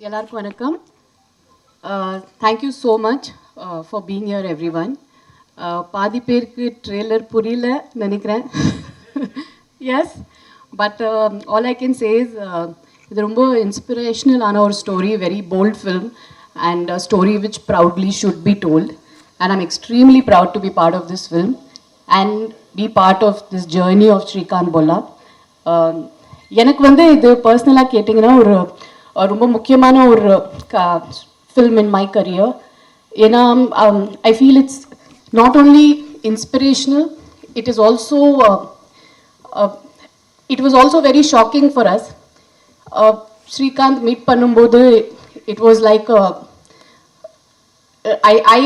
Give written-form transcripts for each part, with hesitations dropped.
எல்லாருக்கும் வணக்கம். Thank you so much for being here everyone. பாதி பேருக்கு ட்ரெய்லர் புரியல நினைக்கிறேன். Yes, but all I can say is இது ரொம்ப இன்ஸ்பிரேஷனல் ஆன ஒரு story, very bold film and a story which proudly should be told, and I'm extremely proud to be part of this film and be part of this journey of Srikanth Bolla. எனக்கு வந்து இது பர்சனலாக கேட்டிங்கன்னா ஒரு ரொம்ப முக்கியமான ஒரு film in my career. ஏன்னா I feel it's not only inspirational, it is also it was also very shocking for us. Srikanth meet பண்ணும்போது it was like I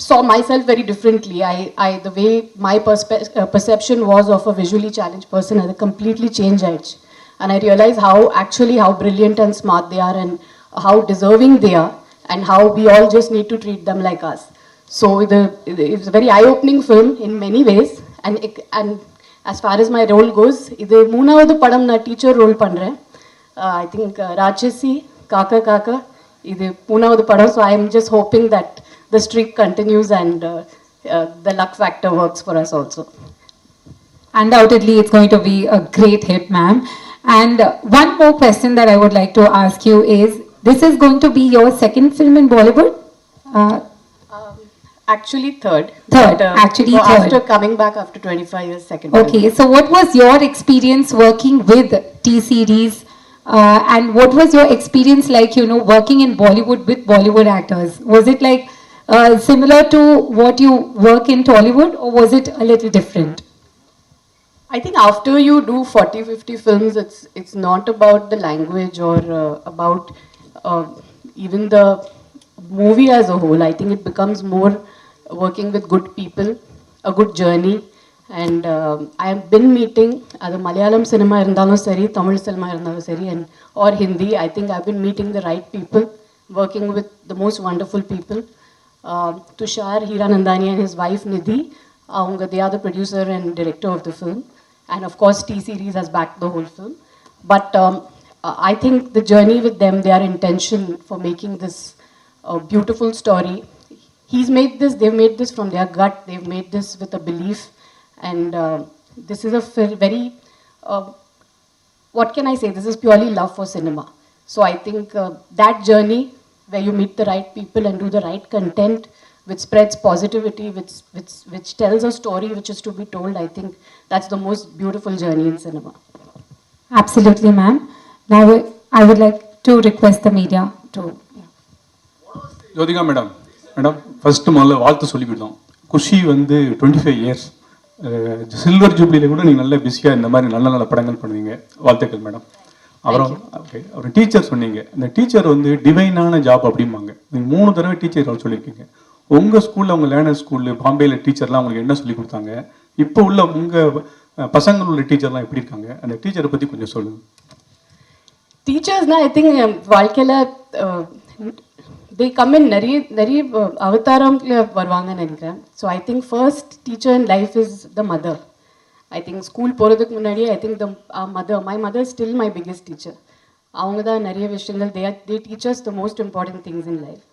saw myself very differently. The way my perception was of a visually challenged person had completely changed. And I realized how brilliant and smart they are, and how deserving they are, and how we all just need to treat them like us. So it's a very eye-opening film in many ways. And as far as my role goes, இது மூணாவது படம் நான் teacher role பண்ணுறேன். I think ராட்சசி காக்கா காக்கா இது மூணாவது படம். So I am just hoping that the streak continues and the luck factor works for us also. Undoubtedly, it's going to be a great hit, ma'am. And one more question that I would like to ask you is, this is going to be your second film in Bollywood? Actually third. Third, actually so third. After coming back after 25 years, second. Okay, so what was your experience working with T-Series? And what was your experience like, working in Bollywood with Bollywood actors? Was it like similar to what you work in Tollywood, or was it a little different? I think after you do 40-50 films, it's not about the language or about even the movie as a whole. I think it becomes more working with good people, a good journey. And I have been meeting the Malayalam cinema irundhalum seri, Tamil cinema irundhalum seri, and or Hindi. I think I've been meeting the right people, working with the most wonderful people. Tushar Hiranandani and his wife Nidhi, they are the producer and director of the film. And of course, T-Series has backed the whole film. But I think the journey with them, their intention for making this beautiful story, they've made this from their gut, they've made this with a belief. And this is a very, what can I say, this is purely love for cinema. So I think that journey, where you meet the right people and do the right content, which spreads positivity, which tells a story which is to be told, I think that's the most beautiful journey in cinema. Absolutely, ma'am. Now I would like to request the media to... Jyothika madam first முதல்ல வாழ்த்து சொல்லிக்கிட்டோம். குஷி வந்து 25 years silver ஜூப்ளியில் கூட நீங்கள் நல்ல பிஸியாக இந்த மாதிரி நல்ல நல்ல படங்கள் பண்ணுவீங்க. வாழ்த்துக்கள் மேடம். அவர் டீச்சர் சொன்னீங்க, இந்த டீச்சர் வந்து டிவைனான ஜாப் அப்படிம்பாங்க. நீங்கள் 3 தடவை டீச்சர் ரோல் சொல்லியிருக்கீங்க. உங்கள் ஸ்கூலில், உங்கள் லேர்னர் ஸ்கூலில் பாம்பேயில் டீச்சர்லாம் உங்களுக்கு என்ன சொல்லி கொடுத்தாங்க? இப்போ உள்ள உங்கள் பசங்கள் உள்ள டீச்சர்லாம் எப்படி இருக்காங்க? அந்த டீச்சரை பற்றி கொஞ்சம் சொல்லுங்கள். டீச்சர்ஸ்னா ஐ திங்க் வாழ்க்கையில் they come in நிறைய அவதாரம்ல வருவாங்கன்னு நினைக்கிறேன். So I think first teacher in life is the mother. I think school போகிறதுக்கு முன்னாடியே I think my mother still my biggest teacher. அவங்க தான் நிறைய விஷயங்கள் they teachers the most important things in life.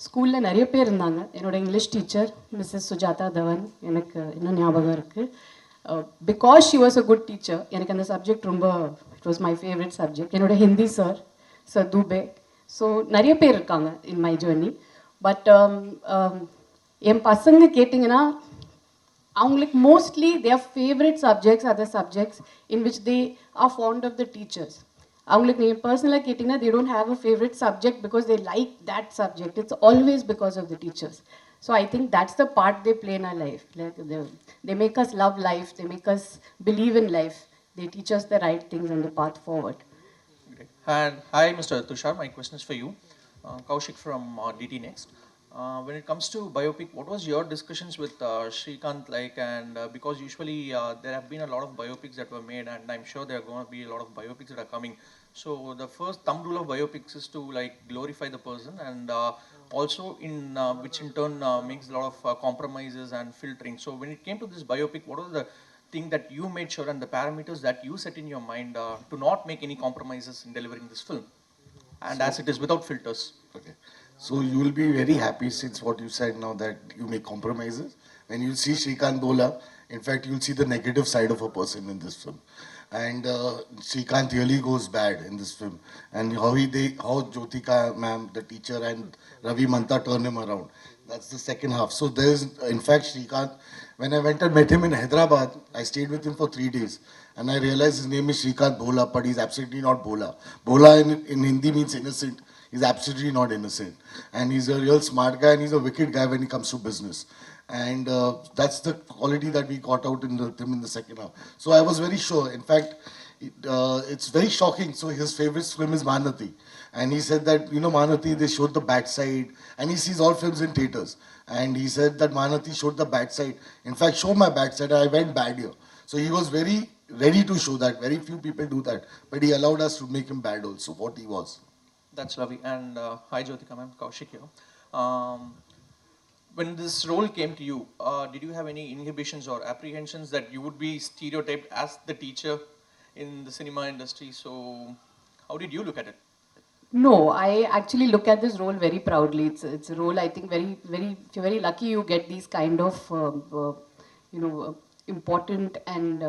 ஸ்கூலில் நிறைய பேர் இருந்தாங்க. என்னோட English teacher Mrs Sujatha Dhawan எனக்கு இன்னும் ஞாபகம் இருக்குது. Because she was a good teacher, எனக்கு அந்த சப்ஜெக்ட் ரொம்ப it was my favourite subject. என்னோட ஹிந்தி சார் துபே. ஸோ நிறைய பேர் இருக்காங்க இன் மை ஜேர்னி. பட் என் பசங்க கேட்டிங்கன்னா அவங்களுக்கு mostly their favourite subjects are the subjects in which they are fond of the teachers. அவங்களுக்கு நீங்கள் பர்சனலாக கேட்டிங்கன்னா they don't have a favourite subject because they like that subject. It's always because of the teachers. So I think that's the part they play in our life. Like they make us love life, they make us believe in life, they teach us the right things and the path forward. Great. And hi, Mr. Tushar, my question is for you. Kaushik from DT Next. When it comes to biopic, what was your discussions with Srikanth like? And because usually there have been a lot of biopics that were made, and I'm sure there are going to be a lot of biopics that are coming. So the first thumb rule of biopics is to like glorify the person, and also in which in turn makes a lot of compromises and filtering. So when it came to this biopic, what was the thing that you made sure and the parameters that you set in your mind to not make any compromises in delivering this film? and as it is without filters? Okay. So you will be very happy since what you said now that you make compromises. When you see Shrikant Bola, in fact, you'll see the negative side of a person in this film. And Shrikant really goes bad in this film. And how Jyotika ma'am, the teacher, and Ravi Manta turn him around. That's the second half. So there's, in fact, Shrikant, when I went and met him in Hyderabad, I stayed with him for 3 days. And I realized his name is Shrikant Bhola, but he's absolutely not Bhola. Bhola in Hindi means innocent. He's absolutely not innocent. And he's a real smart guy and he's a wicked guy when it comes to business. And that's the quality that we got out in him in the second half. So I was very sure. In fact, it's very shocking. So his favorite film is Mahanati. And he said that, you know, Mahanati, they showed the bad side. And he sees all films in theaters. And he said that Mahanati showed the bad side. In fact, show my bad side. I went bad here. So he was very ready to show that. Very few people do that. But he allowed us to make him bad also, what he was. That's lovely. And hi, Jyotika ma'am, Kaushik here. When this role came to you, did you have any inhibitions or apprehensions that you would be stereotyped as the teacher in the cinema industry? So, how did you look at it? No, I actually look at this role very proudly. It's a role I think if you're very lucky you get these kind of important and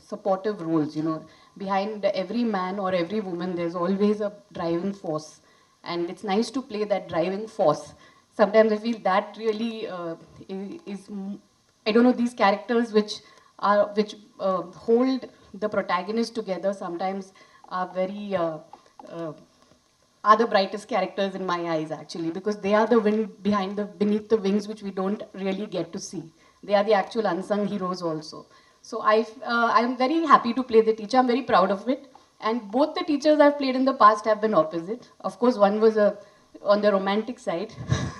supportive roles. You know, behind every man or every woman there's always a driving force, and it's nice to play that driving force. Sometimes I feel that really is I don't know, these characters which hold the protagonist together sometimes are very. Are the brightest characters in my eyes actually, because they are the wind beneath the wings which we don't really get to see. They are the actual unsung heroes also. So I'm very happy to play the teacher. I'm very proud of it. And both the teachers I've played in the past have been opposite. Of course, one was on the romantic side,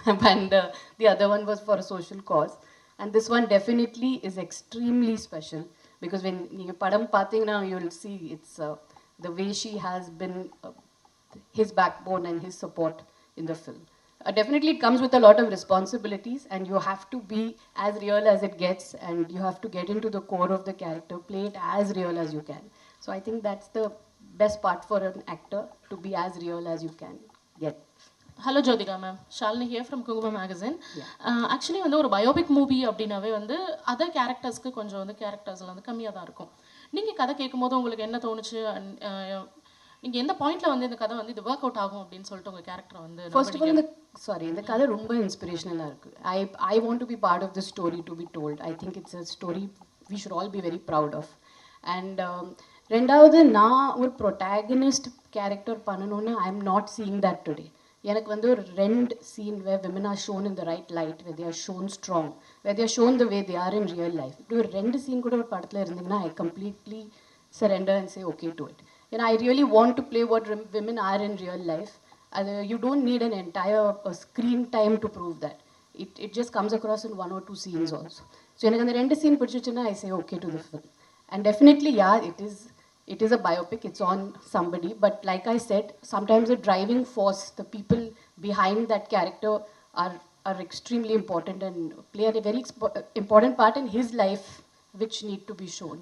and the other one was for a social cause. And this one definitely is extremely special, because when you padam pathing now, you'll see it's the way she has been. His backbone and his support in the film. Definitely it comes with a lot of responsibilities, and you have to be as real as it gets, and you have to get into the core of the character, play it as real as you can. So I think that's the best part for an actor, to be as real as you can get. Hello Jyothika ma'am, Shalini hear from குங்கும magazine. Actually வந்து ஒரு biopic movie அப்படின்னாவே வந்து other கேரக்டர்ஸ்க்கு கொஞ்சம் வந்து கேரக்டர்ஸில் வந்து கம்மியாக தான் இருக்கும். நீங்கள் கதை கேட்கும்போது உங்களுக்கு என்ன தோணுச்சு? நீங்க எந்த பாயிண்ட்ல வந்து இந்த கதை வந்து இது வொர்க் அவுட் ஆகும் அப்படின்னு சொல்லிட்டு உங்க கேரக்டர் வந்து ஃபர்ஸ்ட் ஆஃப் ஆல் இந்த கதை ரொம்ப இன்ஸ்பிரேஷனலா இருக்கு. I want to be part of this story to be told. I think it's a story we should all be very proud of. And ரெண்டாவது, நான் ஒரு ப்ரொட்டாகனிஸ்ட் கேரக்டர் பண்ணணும்னு I am not seeing that today. எனக்கு வந்து ஒரு ரெண்டு scene where women are shown in the right light, where they are shown strong, where they are shown the way they are in real life. ஒரு ரெண்டு scene கூட ஒரு படத்துல இருந்தீங்கன்னா I completely surrender and say okay to it. And I really want to play what women are in real life. You don't need an entire screen time to prove that. It just comes across in 1 or 2 scenes also. So எனக்கு அந்த ரெண்டு scene பிடிச்சிச்சுன்னா I say okay to the film. And definitely, yeah, it is a biopic. It's on somebody. But like I said, sometimes the driving force, the people behind that character are extremely important and play a very important part in his life, which need to be shown.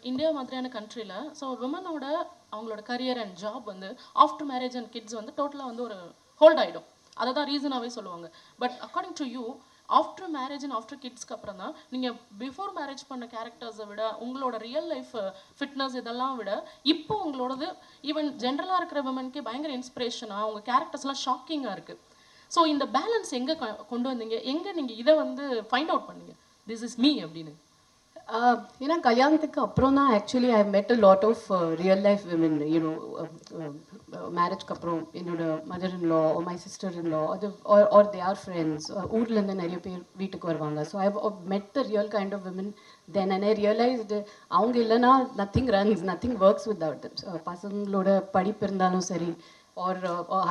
India மாதிரியான கண்ட்ரியில் so விமனோட அவங்களோட career and job வந்து after marriage and kids வந்து டோட்டலாக வந்து ஒரு hold ஆகிடும். அதை தான் ரீசனாகவே சொல்லுவாங்க. But according to you, after marriage and after கிட்ஸ்க்கு அப்புறம் தான் நீங்கள் பிஃபோர் மேரேஜ் பண்ண கேரக்டர்ஸை விட உங்களோட ரியல் லைஃப் ஃபிட்னஸ் இதெல்லாம் விட இப்போ உங்களோடது ஈவன் ஜென்ரலாக இருக்கிற விமனுக்கே பயங்கர இன்ஸ்பிரேஷனாக உங்கள் கேரக்டர்ஸ்லாம் ஷாக்கிங்காக இருக்குது. ஸோ இந்த பேலன்ஸ் எங்கே கொண்டு வந்தீங்க? எங்கே நீங்கள் இதை வந்து ஃபைண்ட் அவுட் பண்ணீங்க திஸ் இஸ் மீ அப்படின்னு? ஏன்னா கல்யாணத்துக்கு அப்புறம் தான் actually I met a lot of real life women. You know மேரேஜ்க்கு அப்புறம் என்னோட mother in law, my sister in law, அது ஆர் தே ஆர் ஃப்ரெண்ட்ஸ், ஊர்லேருந்து நிறைய பேர் வீட்டுக்கு வருவாங்க. So I met the real kind of women then. And I realised அவங்க இல்லைன்னா nothing runs, nothing works without them. பசங்களோட படிப்பு இருந்தாலும் சரி, or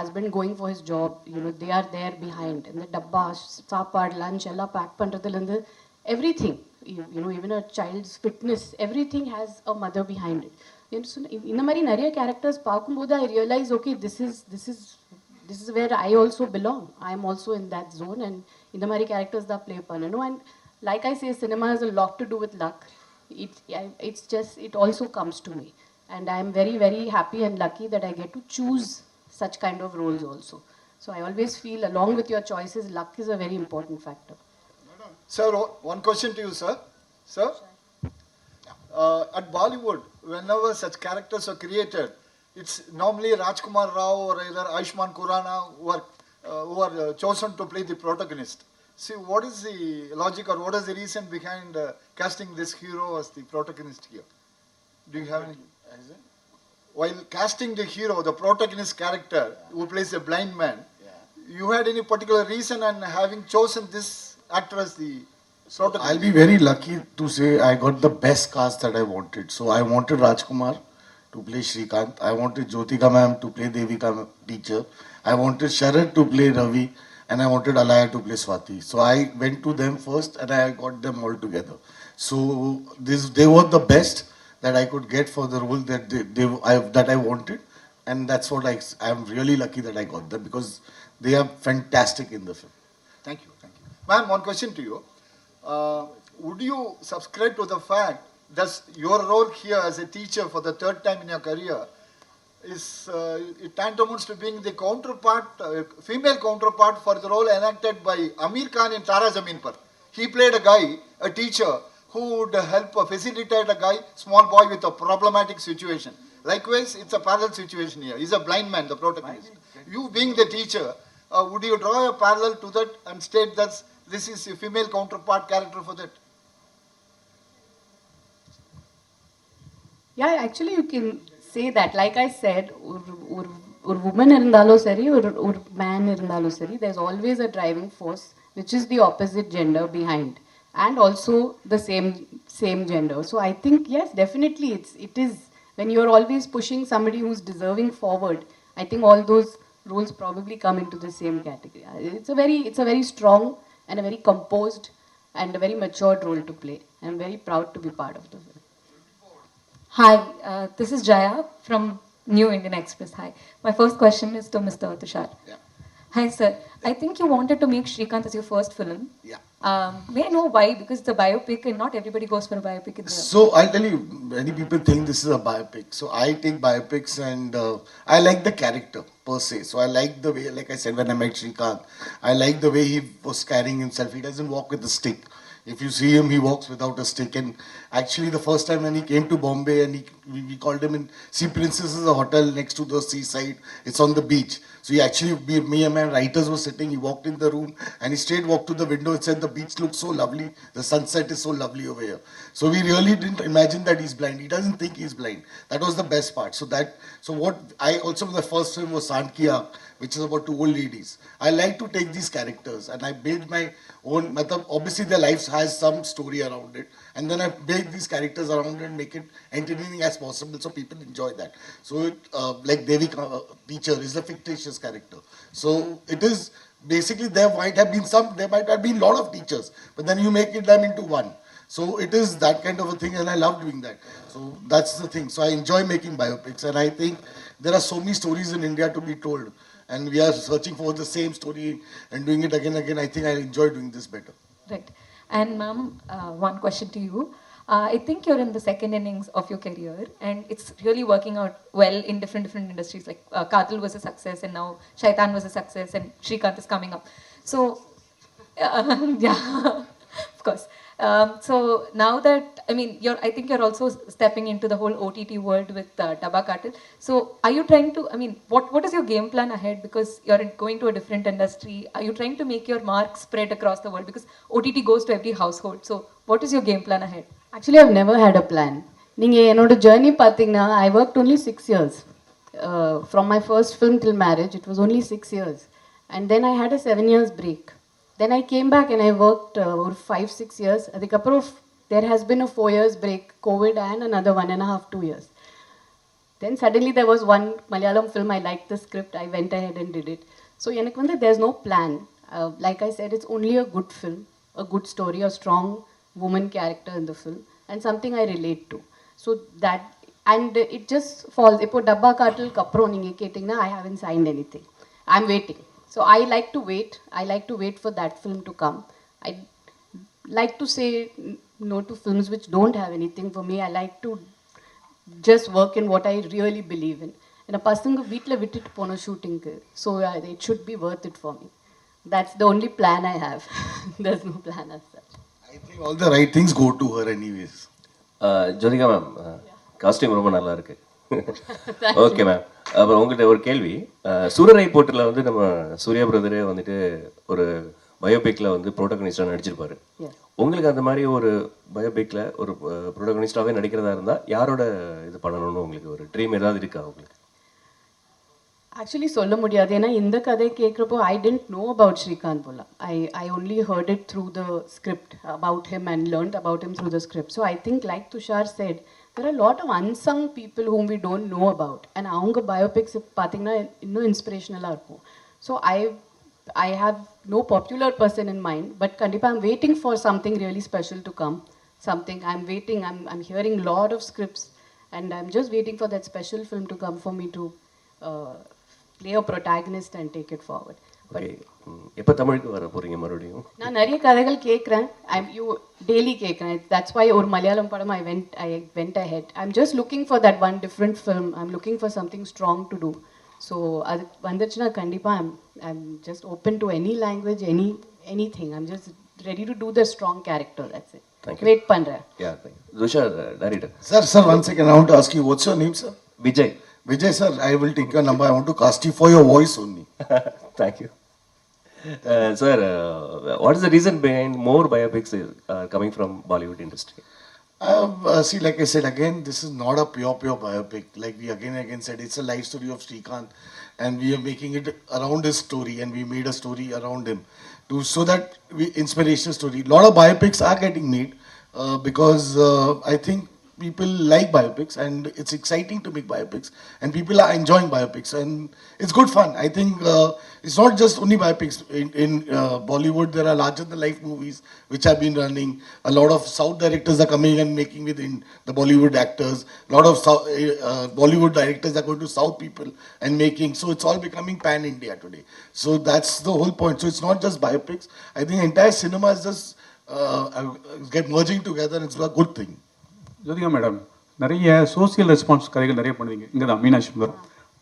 husband going for his job, you know, they are there behind. And the dabba, saapad, lunch, ella pack பண்றதுலேருந்து everything, you know, even a child's fitness, everything has a mother behind it. இந்த மாதிரி நிறைய characters பார்க்கும்போது I realize, okay, this is where I also belong. I am also in that zone, and இந்த மாதிரி characters தான் play பண்ணணும். And like I say, cinema has a lot to do with luck. It's just, it also comes to me. And I'm very, very happy and lucky that I get to choose such kind of roles also. So I always feel, along with your choices, luck is a very important factor. Sir, one question to you, sir. Sir, at Bollywood, whenever such characters are created, it's normally Rajkumar Rao or either Ayushmann Khurrana who are chosen to play the protagonist. See, what is the logic or what is the reason behind casting this hero as the protagonist here? Do you have any? While casting the hero, the protagonist character who plays a blind man, you had any particular reason and having chosen this actor as the protagonist? I'll be very lucky to say I got the best cast that I wanted. So I wanted Rajkumar to play Shrikant. I wanted Jyotika ma'am to play Devika teacher. I wanted Sharad to play Ravi. And I wanted Alaya to play Swati. So I went to them first and I got them all together. So they were the best that I could get for the role that I wanted. And that's what I'm really lucky that I got them because they are fantastic in the film. Thank you. Thank you. Ma'am, one question to you. Would you subscribe to the fact that your role here as a teacher for the third time in your career is it tantamounts to being the counterpart, female counterpart for the role enacted by Amir Khan in Tara Zameen Par. He played a guy, a teacher, who would help facilitate a guy, small boy with a problematic situation. Likewise, it's a parallel situation here. He's a blind man, the protagonist. You being the teacher, would you draw a parallel to that and state that this is a female counterpart character for that? Yeah, actually you can say that. Like I said, or woman irundalo sari, or man irundalo sari, there's always a driving force which is the opposite gender behind, and also the same gender. So I think yes, definitely it is when you're always pushing somebody who's deserving forward. I think all those roles probably come into the same category. It's a very strong and a very composed and a very matured role to play. I'm very proud to be part of the film. Hi, this is Jaya from New Indian Express. Hi. My first question is to Mr. Tushar. Yeah. Hi, sir. I think you wanted to make Shrikant as your first film. Yeah. May I know why? Because it's a biopic and not everybody goes for a biopic in the... So I'll tell you, many people think this is a biopic. So I take biopics and I like the character per se. So I like the way, like I said, when I met Shrikant, I like the way he was carrying himself. He doesn't walk with a stick. If you see him, he walks without a stick. And actually, the first time when he came to Bombay and we called him in Sea Princess is a hotel next to the seaside. It's on the beach. So he actually, me and my writers were sitting. He walked in the room and he straight walked to the window and said, the beach looks so lovely. The sunset is so lovely over here. So we really didn't imagine that he's blind. He doesn't think he's blind. That was the best part. So what I also, the first film was Sand Ki Aankh, which is about two old ladies. I like to take these characters and I build my own, obviously their lives has some story around it. And then I build these characters around it and make it entertaining as possible so people enjoy that. So like Devika teacher is a fictitious character. So it is basically there might have been a lot of teachers, but then you make them into one. So it is that kind of a thing and I love doing that. So that's the thing. So I enjoy making biopics and I think there are so many stories in India to be told. And we are searching for the same story and doing it again and again. I think I enjoy doing this better. Right. And ma'am, one question to you. I think you're in the second innings of your career and it's really working out well in different industries. Like Katil was a success and now Shaitan was a success and Shrikant is coming up. So, yeah, of course. So now that, I mean, I think you're also stepping into the whole OTT world with Dabba Katil. So are you trying to, I mean, what is your game plan ahead? Because you're going to a different industry. Are you trying to make your mark spread across the world? Because OTT goes to every household. So what is your game plan ahead? Actually, I've never had a plan. என்னோட journey பார்த்தீங்கன்னா, I worked only 6 years. From my first film till marriage, it was only 6 years. And then I had a 7 years break. Then I came back and I worked over 5-6 years. அதுக்கப்புறம் there has been a 4 years break, COVID and another 1.5-2 years. Then suddenly there was one Malayalam film, I liked the script, I went ahead and did it. So எனக்கு வந்து there's no plan. Like I said, it's only a good film, a good story, a strong woman character in the film and something I relate to. So that, and it just falls. இப்போ டப்பா காட்டிலுக்கு அப்புறம் நீங்க கேட்டிங்கன்னா I haven't signed anything. I'm waiting. So I like to wait. I like to wait for that film to come. I like to say no to films which don't have anything for me. I like to just work in what I really believe in. And a பசங்க வீட்ல விட்டுட்டு போன ஷூட்டிங்க்கு so it should be worth it for me. That's the only plan I have. There's no plan as such. I think all the right things go to her anyways. Jyothika ma'am costume ரொம்ப நல்லா இருக்கு. Okay ma'am. அப்புறம் உங்கள்கிட்ட ஒரு கேள்வி. சூரரை போட்டில் வந்து நம்ம சூர்யா பிரதரே வந்துட்டு ஒரு பயோபிக்கில் வந்து ப்ரோட்டகனிஸ்டாக நடிச்சிருப்பாரு. உங்களுக்கு அந்த மாதிரி ஒரு பயோபிக்கில் ஒரு ப்ரோட்டகனிஸ்டாகவே நடிக்கிறதா இருந்தால் யாரோட இது பண்ணணும்னு உங்களுக்கு ஒரு ட்ரீம் ஏதாவது இருக்கா உங்களுக்கு? ஆக்சுவலி சொல்ல முடியாது ஏன்னா இந்த கதை கேட்குறப்போ I didn't know about Srikanth Bolla. I only heard it through the script about him and learned about him through the script. So I think like Tushar said there are a lot of unsung people whom we don't know about and அவங்க biopics பார்த்தீங்கன்னா இன்னும் இன்ஸ்பிரேஷனலாக இருக்கும். So I have no popular person in mind, but கண்டிப்பாக I'm waiting for something really special to come. Something I'm waiting, I'm hearing a lot of scripts and I'm just waiting for that special film to come for me to play a protagonist and take it forward. Okay. எப்போ தமிழுக்கு வர போகிறீங்க மறுபடியும்? நான் நிறைய கதைகள் கேட்குறேன். You daily கேட்குறேன். தட்ஸ் வை ஒரு மலையாளம் படம் I went ahead. I am just looking for that one different film. I am looking for something strong to do. To so வந்துச்சுன்னா கண்டிப்பாக I am just open to any language any thing. I am just ready to do the strong character. That's it. Wait பண்ணுறேன். Yeah, Tushar director. Sir, 1 second. I want to ask you, what's your name, sir? Vijay. Vijay, sir, I will take your number. I want to cast you for your voice only. Thank you. Sir, what is the reason behind more biopics coming from Bollywood industry? See, like I said, again, this is not a pure biopic. Like we again said, it's a life story of Srikanth, and we are making it around his story, and we made a story around him, so that inspirational story. A lot of biopics are getting made because I think people like biopics, and it's exciting to make biopics, and people are enjoying biopics, and it's good fun. I think it's not just only biopics. In Bollywood, there are larger than life movies which have been running. A lot of South directors are coming and making with the Bollywood actors. A lot of Bollywood directors are going to South people and making. So it's all becoming pan India today. So that's the whole point. So it's not just biopics. I think entire cinema is just get merging together, and it's a good thing. Jyothika madam, நிறைய social response கதைகள் நிறைய பண்ணுவீங்க. இங்கே தான் மீனாட்சி சுந்தரம்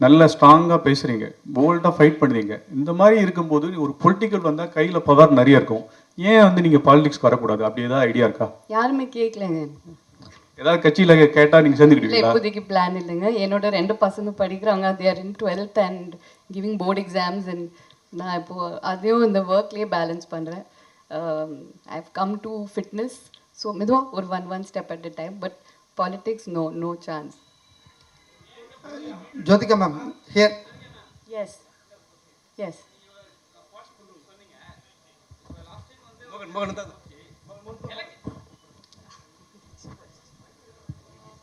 நல்ல ஸ்ட்ராங்காக பேசுகிறீங்க, போல்டாக ஃபைட் பண்ணுறீங்க. இந்த மாதிரி இருக்கும்போது ஒரு பொலிட்டிக்கல் வந்தால் கையில் பவர் நிறைய இருக்கும். ஏன் வந்து நீங்கள் பாலிடிக்ஸ்க்கு வரக்கூடாது? அப்படி ஏதாவது ஐடியா இருக்கா? யாருமே கேட்கலங்க. ஏதாவது கட்சியில் கேட்டால் நீங்கள் இல்லை, சேர்ந்துக்கிட்டீங்களா? இப்போதைக்கு பிளான் இல்லைங்க. என்னோட 2 பசங்க படிக்கிறாங்க. they are in 12th and giving board exams, and நான் இப்போது அதையும் இந்த ஒர்க்லேயே பேலன்ஸ் பண்ணுறேன். I have come to fitness. So மெதுவாக ஒரு one step at a time, but politics, no chance. Jyotika ma'am, here. Yes.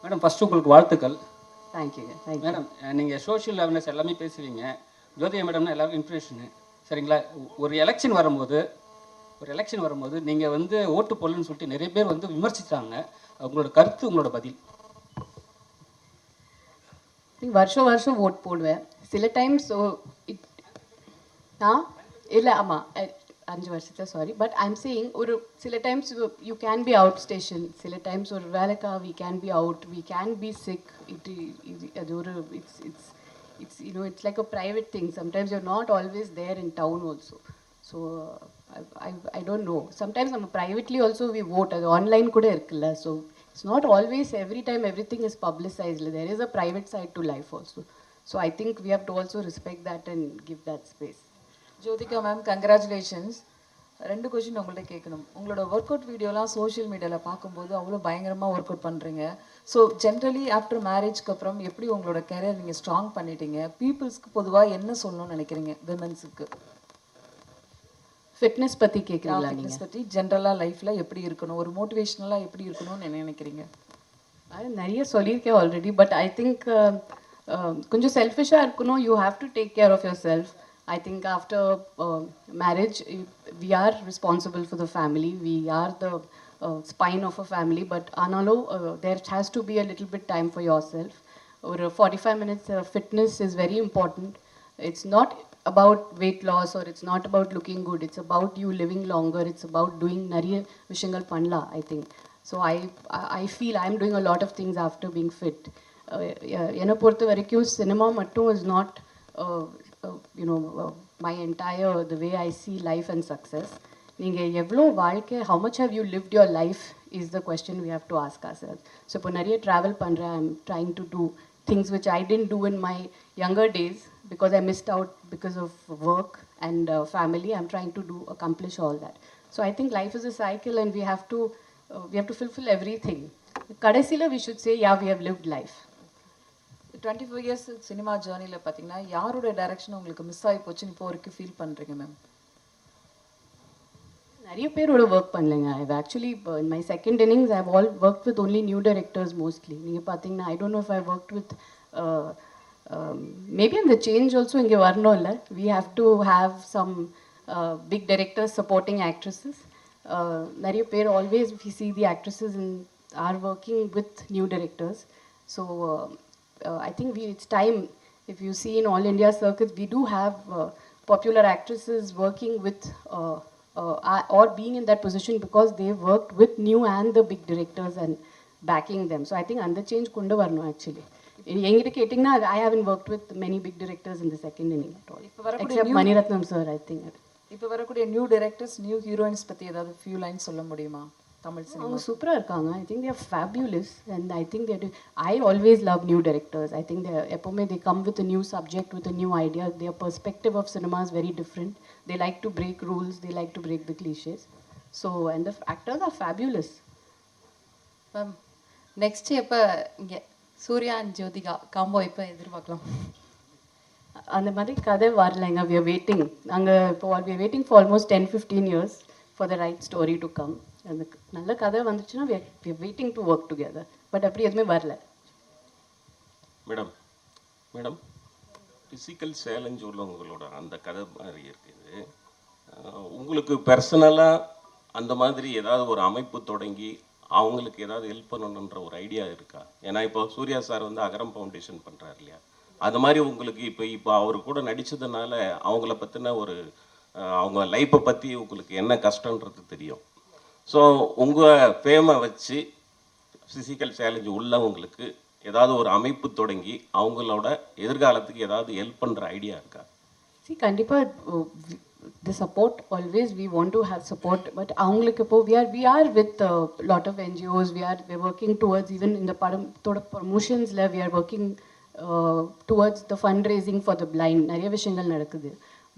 Madam, first உங்களுக்கு வாழ்த்துக்கள். தேங்க்யூ மேடம், நீங்கள் சோஷியல் அவேர்னஸ் எல்லாமே பேசுவீங்க. ஜோதிகா மேடம்னா எல்லாருக்கும் இன்ஃபர்மேஷனு, சரிங்களா? ஒரு எலெக்ஷன் வரும்போது நீங்கள் வந்து ஓட்டு போடலன்னு சொல்லிட்டு நிறைய பேர் வந்து விமர்சித்தாங்க. உங்களோட கருத்து, உங்களோட பதில்? வருஷம் ஓட் போடுவேன். சில டைம்ஸ் இல்லை, ஆமாம், 5 வருஷத்தில் sorry. But I am saying, ஒரு சில times you can be out station. சில டைம்ஸ் ஒரு வேலைக்கா we can be out, we can be sick. அது ஒரு it's it's like a private thing. Sometimes you're not always there in town also. So I don't know. Sometimes privately also we vote. As online kuda irukilla. So it's not always every time everything is publicized. There is a private side to life also. So I think we have to also respect that and give that space. Jyothika ma'am, congratulations. 2 question உங்கள்கிட்ட கேட்கணும். உங்களோட work out வீடியோலாம் social மீடியாவில் பார்க்கும்போது அவ்வளோ பயங்கரமாக work out பண்ணுறீங்க. So generally after மேரேஜ்க்கு அப்புறம் எப்படி உங்களோட கெரியர் நீங்கள் ஸ்ட்ராங் பண்ணிட்டீங்க? பீப்புள்ஸ்க்கு பொதுவாக என்ன சொல்லணும்னு நினைக்கிறீங்க? விமென்ஸுக்கு ஃபிட்னஸ் பற்றி கேட்குறீங்களா? ஃபிட்னஸ் பற்றி ஜென்ரலாக லைஃப்பில் எப்படி இருக்கணும், ஒரு மோட்டிவேஷ்னலாக எப்படி இருக்கணும்னு என்ன நினைக்கிறீங்க? அது நிறைய சொல்லியிருக்கேன் ஆல்ரெடி. பட் ஐ திங்க் கொஞ்சம் செல்ஃபிஷாக இருக்கணும். You have to take care of yourself. I think after marriage, we are responsible for the family. We are the spine of a family. But analo, there has to be a little bit time for yourself. Or 45 minutes fitness is very important. It's not about weight loss or it's not about looking good. It's about you living longer. It's about doing nariya vishangal panla, I think. So I feel I'm doing a lot of things after being fit. என்னை பொறுத்த வரைக்கும் cinema மட்டும் is not my entire the way I C life and success. நீங்கள் எவ்வளோ வாழ்க்கை how much have you lived your life is the question we have to ask ourselves. So இப்போ நிறைய travel பண்ணுறேன். I'm trying to do things which I didn't do in my younger days because I missed out because of work and family. I'm trying to accomplish all that. So I think life is a cycle and we have to fulfill everything. Kadasila we should say, yeah, we have lived life. 24 years cinema ஜேர்னியில் பார்த்தீங்கன்னா யாரோட direction உங்களுக்கு miss ஆகி போச்சுன்னு இப்போ வரைக்கும் feel பண்ணுறீங்க ma'am? நிறைய பேரோட ஒர்க் பண்ணலைங்க. I've actually in my second innings I've all work with only new directors mostly. நீங்கள் பார்த்தீங்கன்னா I don't know if I work with maybe அந்த சேஞ்ச் ஆல்சோ இங்கே வரணும் இல்லை. We have to have some big directors supporting actresses. நிறைய பேர் always we see the actresses in are working with new directors. So I think it's time. If you see in all India circuits, we do have popular actresses working with or being in that position because they worked with new and the big directors and backing them. So I think under change kundu varno actually. எங்கிட்ட கேட்டிங்கன்னா I haven't worked with many big directors in the second inning at all. Except Maniratnam sir, I think. இப்போ வரக்கூடிய new directors new heroines பற்றி ஏதாவது few lines சொல்ல முடியுமா Tamil cinema? அவங்க சூப்பராக இருக்காங்க. I think they're fabulous and I think I always love new directors. I think எப்போவுமே they come with new subject with new idea. Their perspective of cinema is very different. They like to break rules, they like to break the clichés. So and the actors are fabulous. Ma'am next எப்போ இங்கே Surya and Jyothika combo எப்போ எதிர்பார்க்கலாம்? அந்த மாதிரி கதை வரலைங்க. We are waiting. நாங்கள் இப்போ we are waiting for almost 10-15 years for the right story to come. அந்த நல்ல கதை வந்துச்சுன்னா we are waiting to work together. But அப்படி எதுவுமே வரல. மேடம் ஃபிசிக்கல் சேலஞ்ச் உள்ளவங்களோட அந்த கதை மாதிரி இருக்குது. உங்களுக்கு பர்சனலாக அந்த மாதிரி ஏதாவது ஒரு அமைப்பு தொடங்கி அவங்களுக்கு ஏதாவது ஹெல்ப் பண்ணணுன்ற ஒரு ஐடியா இருக்கா? ஏன்னா இப்போ சூர்யா சார் வந்து அகரம் ஃபவுண்டேஷன் பண்ணுறாரு இல்லையா, அது மாதிரி உங்களுக்கு இப்போ அவர் கூட நடித்ததுனால அவங்கள பற்றின ஒரு அவங்க லைஃப்பை பற்றி உங்களுக்கு என்ன கஷ்டன்றது தெரியும். ஸோ உங்கள் ஃபேமை வச்சு ஃபிசிக்கல் சேலஞ்சு உள்ளவங்களுக்கு ஏதாவது ஒரு அமைப்பு தொடங்கி அவங்களோட எதிர்காலத்துக்கு ஏதாவது ஹெல்ப் பண்ணுற ஐடியா இருக்கா? See, கண்டிப்பாக the support always we want to have support, but அவங்களுக்கு இப்போ we are with a lot of NGOs. we're working towards even in the படத்தோட promotionsல we are working towards the fundraising for the blind. நிறைய விஷயங்கள் நடக்குது.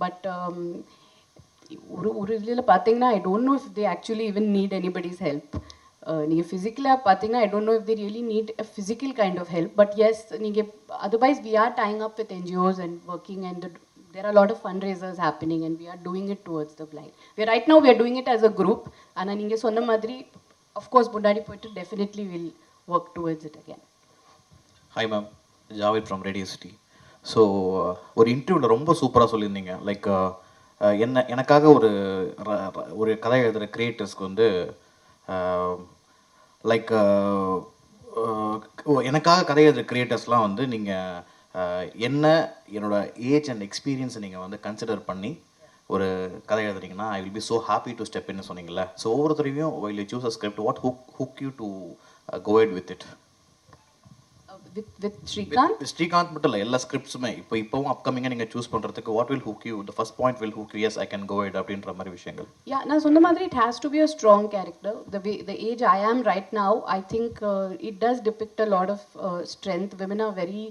But ஒரு இதில் பார்த்தீங்கன்னா I don't know if they actually even need anybody's help. நீங்கள் ஃபிசிக்கலாக பார்த்தீங்கன்னா I don't know if they really need a physical kind of help. But yes நீங்கள் otherwise we are tying up with NGOs and working and there are a lot of fundraisers happening and we are doing it towards the blind. Right now we are doing it as a group. ஆனால் நீங்கள் சொன்ன மாதிரி of course முன்னாடி போயிட்டு definitely we'll work towards it again. Hi ma'am, Javed from Radio City. So ஒரு இன்டர்வியூவில் ரொம்ப சூப்பராக சொல்லியிருந்தீங்க. லைக் எனக்காக ஒரு கதை எழுதுகிற கிரியேட்டர்ஸ்க்கு வந்து லைக் எனக்காக கதை எழுதுகிற கிரியேட்டர்ஸ்லாம் வந்து நீங்கள் என்னோட ஏஜ் அண்ட் எக்ஸ்பீரியன்ஸை நீங்கள் வந்து கன்சிடர் பண்ணி ஒரு கதை எழுதுறீங்கன்னா I will be so happy to step இன்னு சொன்னீங்கல்ல. ஸோ ஒவ்வொருத்தரையும் while you choose a script, what hook you to go ahead with it? With Srikanth? Srikanth மட்டும் இல்லை, எல்லா ஸ்கிரிப்ட்ஸுமே இப்போவும் அப்கமிங்காக நீங்கள் சூஸ் பண்ணுறதுக்கு what will hook you, the first point will hook you, yes I can go it அப்படின்ற மாதிரி விஷயங்கள். Yeah, நான் சொன்ன மாதிரி it has to be a strong character. The age I am right now, I think it does depict a lot of strength. Women are very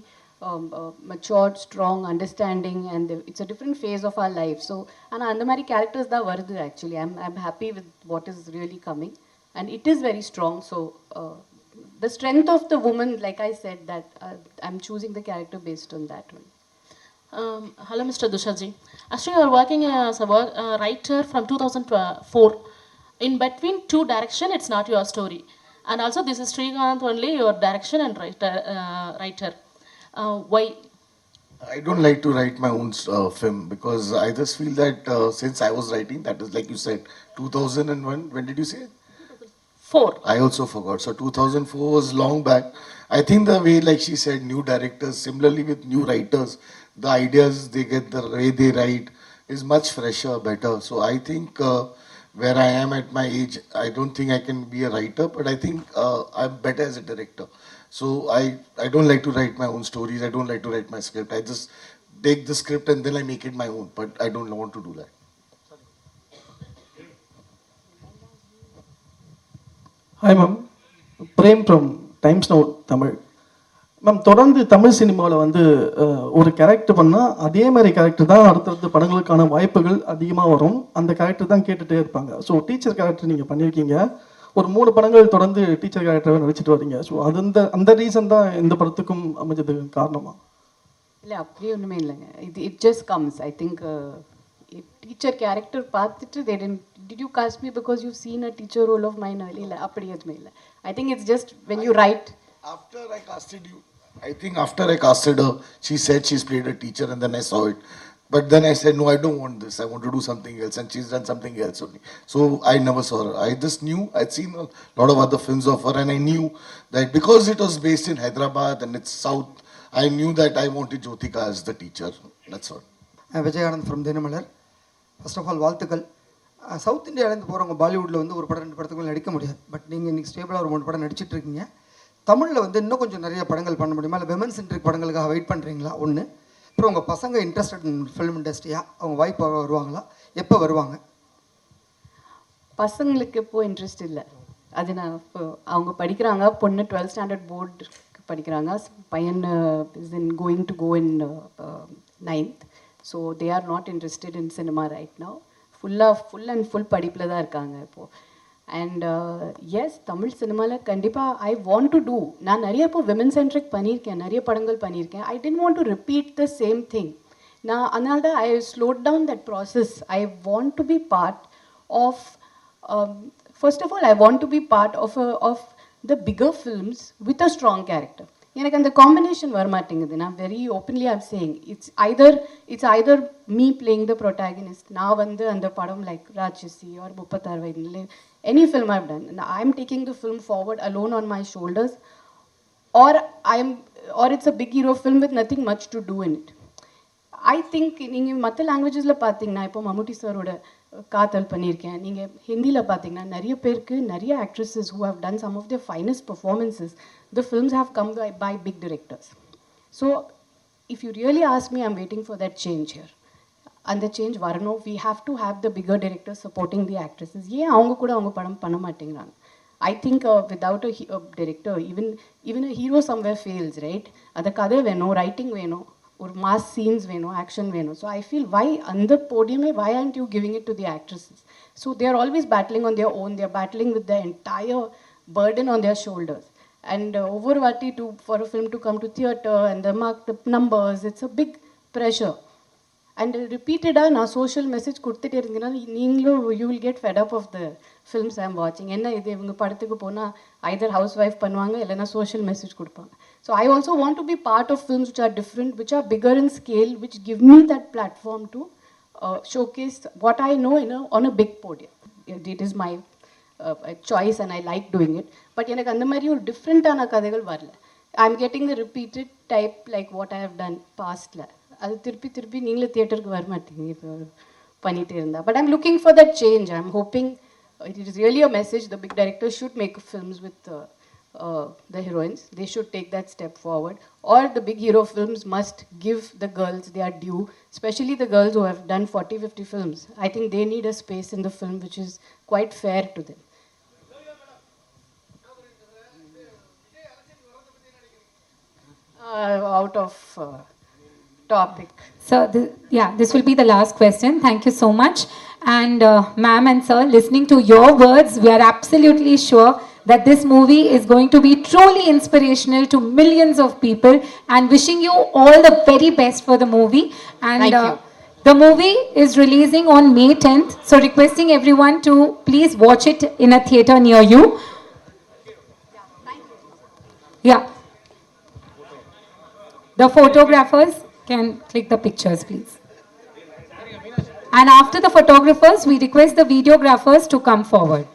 matured, strong, understanding, and it's a different phase of our life. So and அந்த மாதிரி characters தான் வருது actually. I'm happy with what is really coming and it is very strong. So the strength of the woman, like I said, that I'm choosing the character based on that one. Hello, Mr. Dushaji. Actually, you are working as a writer from 2004. In between two direction, it's not your story. And also, this is Srikanth only, your direction and writer. Why? I don't like to write my own film because I just feel that since I was writing, that is like you said, 2001, when did you say it? 4. I also forgot. So 2004 was long back. I think the way, like she said, new directors, similarly with new writers, the ideas they get, the way they write is much fresher, better. So I think where I am at my age, I don't think I can be a writer, but I think I'm better as a director. So I don't like to write my own stories. I don't like to write my script. I just take the script and then I make it my own. But I don't want to do that. Hi ma'am, Prem from Times Now Tamil. Ma'am, தொடர்ந்து தமிழ் சினிமாவில் வந்து ஒரு character பண்ணால் அதே மாதிரி character தான் அடுத்தடுத்த படங்களுக்கான வாய்ப்புகள் அதிகமாக வரும். அந்த கேரக்டர் தான் கேட்டுகிட்டே இருப்பாங்க. ஸோ டீச்சர் கேரக்டர் நீங்கள் பண்ணியிருக்கீங்க, ஒரு 3 படங்கள் தொடர்ந்து டீச்சர் கேரக்டராக நடிச்சிட்டு வரீங்க. ஸோ அது அந்த ரீசன் தான் இந்த படத்துக்கும் அமைஞ்சதுக்கு காரணமா? இல்லை, அப்படியே ஒன்றுமே இல்லைங்க. It just comes. I think teacher character பார்த்துட்டு did you cast me because you've seen a teacher role of mine? இல்லை, அப்படி எதுவுமே இல்லை. I think it's just when you write. After I casted you, I think after I casted her, she said she's played a teacher and then I saw it. But then I said, no, I don't want this. I want to do something else. And she's done something else only. So I never saw her. I just knew, I'd seen a lot of other films of her and I knew that because it was based in Hyderabad and it's South, I knew that I wanted Jyotika as the teacher. That's all. I'm Vijay Anand from Denamalar. First of all, வாழ்த்துக்கள். South இந்தியாவிலேருந்து போகிறவங்க பாலிவுட்டில் வந்து ஒரு படம் 2 படத்துக்குள்ள நடிக்க முடியாது. But நீங்கள் இன்றைக்கி ஸ்டேபிளாக ஒரு 3 படம் நடிச்சிட்டு இருக்கீங்க. தமிழில் வந்து இன்னும் கொஞ்சம் நிறைய படங்கள் பண்ண முடியுமா? இல்லை விமன் சென்ட்ரிக் படங்களுக்காக வெயிட் பண்ணுறீங்களா? ஒன்று. அப்புறம் உங்கள் பசங்க இன்ட்ரெஸ்டட் இன் ஃபிலிம் இண்டஸ்ட்ரியா? அவங்க வாய்ப்பு வருவாங்களா? எப்போ வருவாங்க? பசங்களுக்கு இப்போது இன்ட்ரெஸ்ட் இல்லை. அது நான் இப்போ அவங்க படிக்கிறாங்க. பொண்ணு 12th ஸ்டாண்டர்ட் போர்டு படிக்கிறாங்க. பையன் is in going to go in 9th. So they are not interested in cinema right now. Full படிப்பில் தான் இருக்காங்க இப்போது. அண்ட் எஸ், தமிழ் சினிமாவில் கண்டிப்பாக ஐ வாண்ட் டு டூ. நான் நிறைய இப்போ விமன் சென்ட்ரிக் பண்ணியிருக்கேன், நிறைய படங்கள் பண்ணியிருக்கேன். I don't want to repeat the same thing. நான் அதனால தான் I slowed down that process. I want to be part of, first of all I want to be part of the bigger films with a strong character. எனக்கு அந்த combination வரமாட்டேங்குது. நான் very openly I'm saying it's either me playing the protagonist. நான் வந்து அந்த படம் like ராட்சசி R 36 வயதில் any film I've done, I'm taking the film forward alone on my shoulders, or it's a big hero film with nothing much to do in it. I think நீங்கள் மற்ற லாங்குவேஜஸில் பார்த்தீங்கன்னா, இப்போ மம்முட்டி சாரோட காதல் பண்ணியிருக்கேன். நீங்கள் ஹிந்தியில் பார்த்தீங்கன்னா நிறைய பேருக்கு, நிறைய actresses who have done some of their finest performances, the films have come by big directors. So if you really ask me, I'm waiting for that change here. அந்த சேஞ்ச் வரணும். We have to have the bigger directors supporting the actresses. ஏன் அவங்க கூட அவங்க படம் பண்ண மாட்டேங்கிறாங்க? I think without a director even a hero somewhere fails, right? அந்த கதை வேணும், ரைட்டிங் வேணும், ஒரு மாஸ் சீன்ஸ் வேணும், ஆக்ஷன் வேணும். ஸோ ஐ ஃபீல் வை அந்த போடியமே why aren't you giving it to the actresses? So they are always battling on their own. They are battling with the entire burden on their shoulders. And over vati for a film to come to theatre and the numbers, it's a big pressure. And repeatedly na social message கொடுத்துட்டே இருந்தீங்கன்னா நீங்களும் you will get fed up of the films I'm watching. என்ன இது, இவங்க படத்துக்கு போனால் either housewife பண்ணுவாங்க இல்லைன்னா social message கொடுப்பாங்க. So I also want to be part of films which are different, which are bigger in scale, which give me that platform to showcase what I know on a big podium. It is my choice and I like doing it. But எனக்கு அந்த மாதிரி ஒரு டிஃப்ரெண்ட்டான கதைகள் வரல. I'm getting the repeated type like what I have done pastல. அது திருப்பி நீங்களே தியேட்டருக்கு வர மாட்டீங்க இப்போ பண்ணிகிட்டே இருந்தா. But I'm looking for that change. I'm hoping it is really a message. The big director should make films with the heroines. They should take that step forward. Or the big hero films must give the girls their due, especially the girls who have done 40-50 films. I think they need a space in the film which is quite fair to them. Out of topic. So, this will be the last question. Thank you so much. And ma'am and sir, listening to your words, we are absolutely sure that this movie is going to be truly inspirational to millions of people, and wishing you all the very best for the movie. And thank you. The movie is releasing on May 10th, so requesting everyone to please watch it in a theatre near you. Yeah. The photographers can click the pictures, please. And after the photographers, we request the videographers to come forward.